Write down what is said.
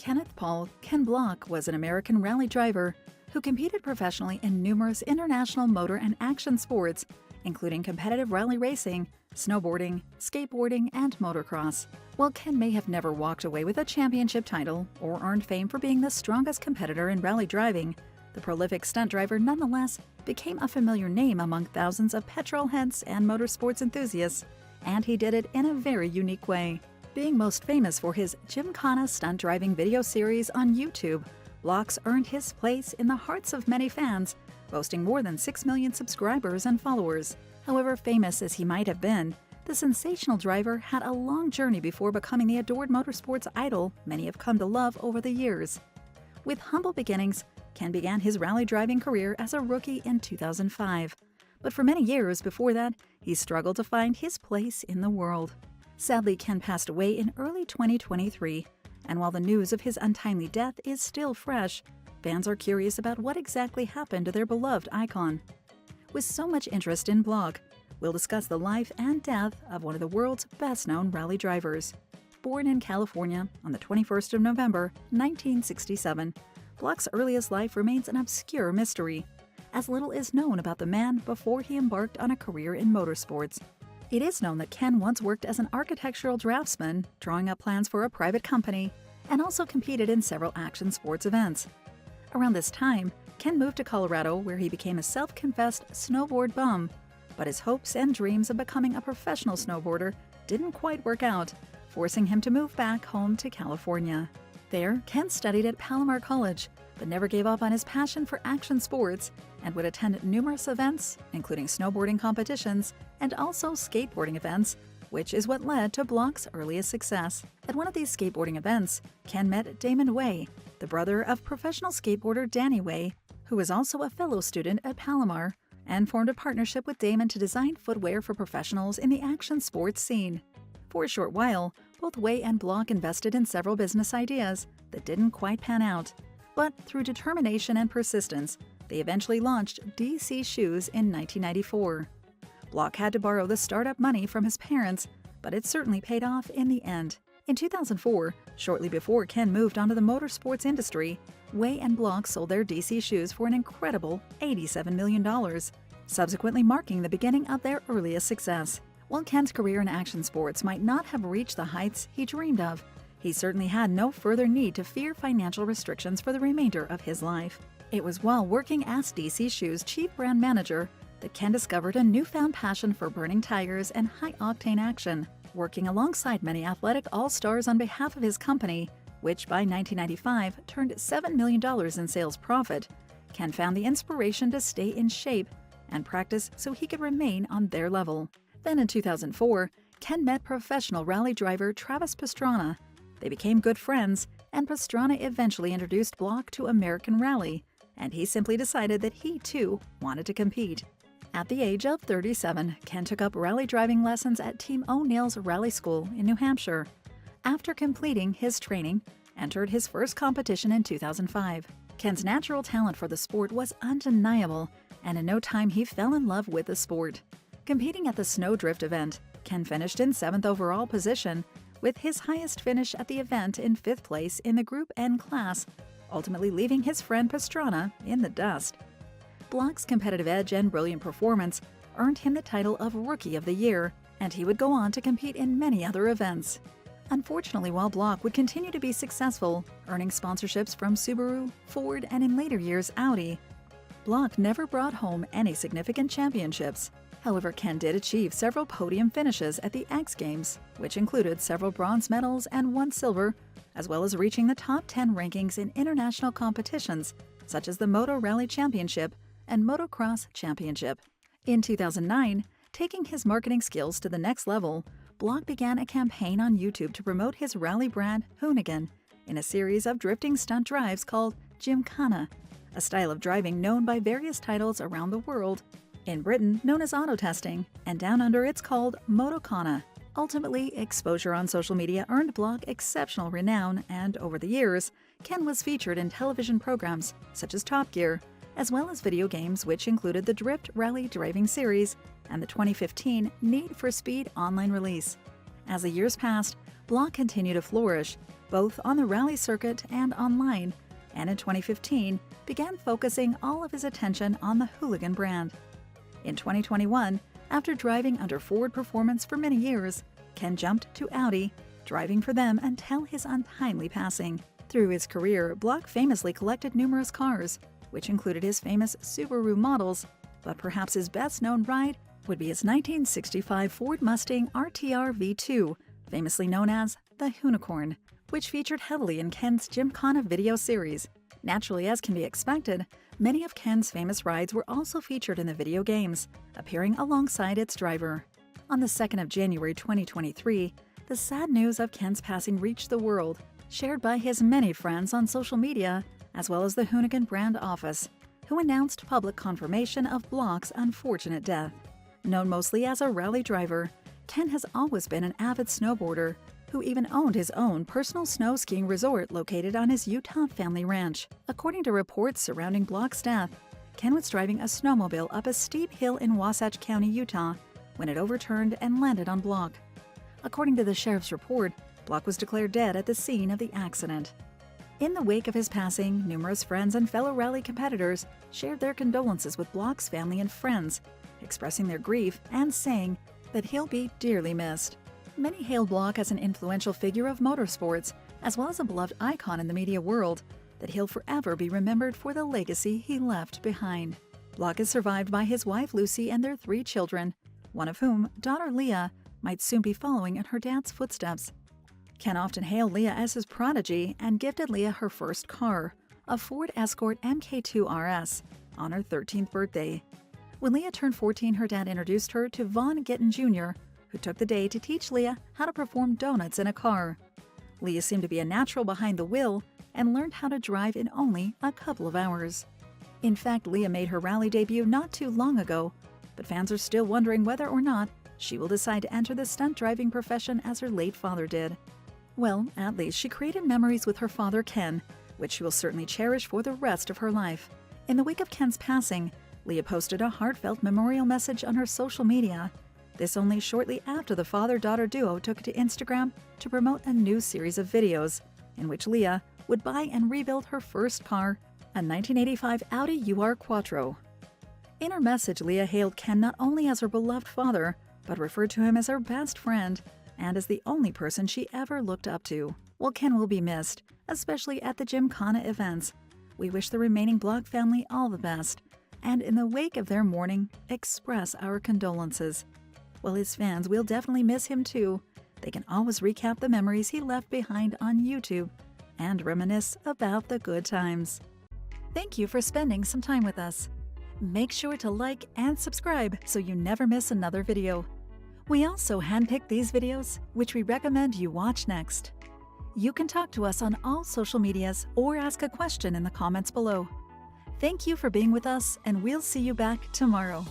Kenneth Paul Ken Block was an American rally driver who competed professionally in numerous international motor and action sports, including competitive rally racing, snowboarding, skateboarding, and motocross. While Ken may have never walked away with a championship title or earned fame for being the strongest competitor in rally driving, the prolific stunt driver nonetheless became a familiar name among thousands of petrol heads and motorsports enthusiasts, and he did it in a very unique way. Being most famous for his Gymkhana stunt driving video series on YouTube, Block's earned his place in the hearts of many fans, boasting more than 6 million subscribers and followers. However famous as he might have been, the sensational driver had a long journey before becoming the adored motorsports idol many have come to love over the years. With humble beginnings, Ken began his rally driving career as a rookie in 2005. But for many years before that, he struggled to find his place in the world. Sadly, Ken passed away in early 2023, and while the news of his untimely death is still fresh, fans are curious about what exactly happened to their beloved icon. With so much interest in Block, we'll discuss the life and death of one of the world's best-known rally drivers. Born in California on the 21st of November, 1967, Block's earliest life remains an obscure mystery, as little is known about the man before he embarked on a career in motorsports. It is known that Ken once worked as an architectural draftsman, drawing up plans for a private company, and also competed in several action sports events. Around this time, Ken moved to Colorado, where he became a self-confessed snowboard bum, but his hopes and dreams of becoming a professional snowboarder didn't quite work out, forcing him to move back home to California. There, Ken studied at Palomar College, but never gave up on his passion for action sports and would attend numerous events, including snowboarding competitions and also skateboarding events, which is what led to Block's earliest success. At one of these skateboarding events, Ken met Damon Way, the brother of professional skateboarder Danny Way, who was also a fellow student at Palomar, and formed a partnership with Damon to design footwear for professionals in the action sports scene. For a short while, both Way and Block invested in several business ideas that didn't quite pan out. But through determination and persistence, they eventually launched DC Shoes in 1994. Block had to borrow the startup money from his parents, but it certainly paid off in the end. In 2004, shortly before Ken moved onto the motorsports industry, Way and Block sold their DC Shoes for an incredible $87 million, subsequently marking the beginning of their earliest success. While Ken's career in action sports might not have reached the heights he dreamed of, he certainly had no further need to fear financial restrictions for the remainder of his life. It was while working as DC Shoes' chief brand manager that Ken discovered a newfound passion for burning tires and high-octane action. Working alongside many athletic all-stars on behalf of his company, which by 1995 turned $7 million in sales profit, Ken found the inspiration to stay in shape and practice so he could remain on their level. Then in 2004, Ken met professional rally driver Travis Pastrana. They became good friends, and Pastrana eventually introduced Block to American Rally, and he simply decided that he too wanted to compete. At the age of 37, Ken took up rally driving lessons at Team O'Neill's Rally School in New Hampshire. After completing his training, entered his first competition in 2005. Ken's natural talent for the sport was undeniable, and in no time he fell in love with the sport. Competing at the Snowdrift event, Ken finished in 7th overall position, with his highest finish at the event in 5th place in the Group N class, ultimately leaving his friend Pastrana in the dust. Block's competitive edge and brilliant performance earned him the title of Rookie of the Year, and he would go on to compete in many other events. Unfortunately, while Block would continue to be successful, earning sponsorships from Subaru, Ford, and in later years Audi, Block never brought home any significant championships. However, Ken did achieve several podium finishes at the X Games, which included several bronze medals and 1 silver, as well as reaching the top 10 rankings in international competitions, such as the Moto Rally Championship and Motocross Championship. In 2009, taking his marketing skills to the next level, Block began a campaign on YouTube to promote his rally brand, Hoonigan, in a series of drifting stunt drives called Gymkhana, a style of driving known by various titles around the world. In Britain, known as auto testing, and down under it's called Motocross. Ultimately, exposure on social media earned Block exceptional renown, and over the years, Ken was featured in television programs such as Top Gear, as well as video games which included the Drift Rally Driving series and the 2015 Need for Speed online release. As the years passed, Block continued to flourish, both on the rally circuit and online, and in 2015 began focusing all of his attention on the Hooligan brand. In 2021, after driving under Ford Performance for many years, Ken jumped to Audi, driving for them until his untimely passing. Through his career, Block famously collected numerous cars, which included his famous Subaru models, but perhaps his best-known ride would be his 1965 Ford Mustang RTR V2, famously known as the Unicorn, which featured heavily in Ken's Gymkhana video series. Naturally, as can be expected, many of Ken's famous rides were also featured in the video games, appearing alongside its driver. On the 2nd of January 2023, the sad news of Ken's passing reached the world, shared by his many friends on social media, as well as the Hoonigan brand office, who announced public confirmation of Block's unfortunate death. Known mostly as a rally driver, Ken has always been an avid snowboarder, who even owned his own personal snow skiing resort located on his Utah family ranch. According to reports surrounding Block's death, Ken was driving a snowmobile up a steep hill in Wasatch County, Utah, when it overturned and landed on Block. According to the sheriff's report, Block was declared dead at the scene of the accident. In the wake of his passing, numerous friends and fellow rally competitors shared their condolences with Block's family and friends, expressing their grief and saying that he'll be dearly missed. Many hail Block as an influential figure of motorsports, as well as a beloved icon in the media world, that he'll forever be remembered for the legacy he left behind. Block is survived by his wife Lucy and their 3 children, one of whom, daughter Leah, might soon be following in her dad's footsteps. Ken often hailed Leah as his prodigy and gifted Leah her first car, a Ford Escort Mk2 RS, on her 13th birthday. When Leah turned 14, her dad introduced her to Vaughn Gittin Jr., who took the day to teach Leah how to perform donuts in a car. Leah seemed to be a natural behind the wheel and learned how to drive in only a couple of hours. In fact, Leah made her rally debut not too long ago, but fans are still wondering whether or not she will decide to enter the stunt driving profession as her late father did. Well, at least she created memories with her father Ken, which she will certainly cherish for the rest of her life. In the wake of Ken's passing, Leah posted a heartfelt memorial message on her social media. This only shortly after the father-daughter duo took to Instagram to promote a new series of videos, in which Leah would buy and rebuild her first car, a 1985 Audi UR Quattro. In her message, Leah hailed Ken not only as her beloved father, but referred to him as her best friend, and as the only person she ever looked up to. While Ken will be missed, especially at the Gymkhana events, we wish the remaining Block family all the best, and in the wake of their mourning, express our condolences. While his fans will definitely miss him too, they can always recap the memories he left behind on YouTube and reminisce about the good times. Thank you for spending some time with us. Make sure to like and subscribe so you never miss another video. We also handpick these videos, which we recommend you watch next. You can talk to us on all social medias or ask a question in the comments below. Thank you for being with us, and we'll see you back tomorrow.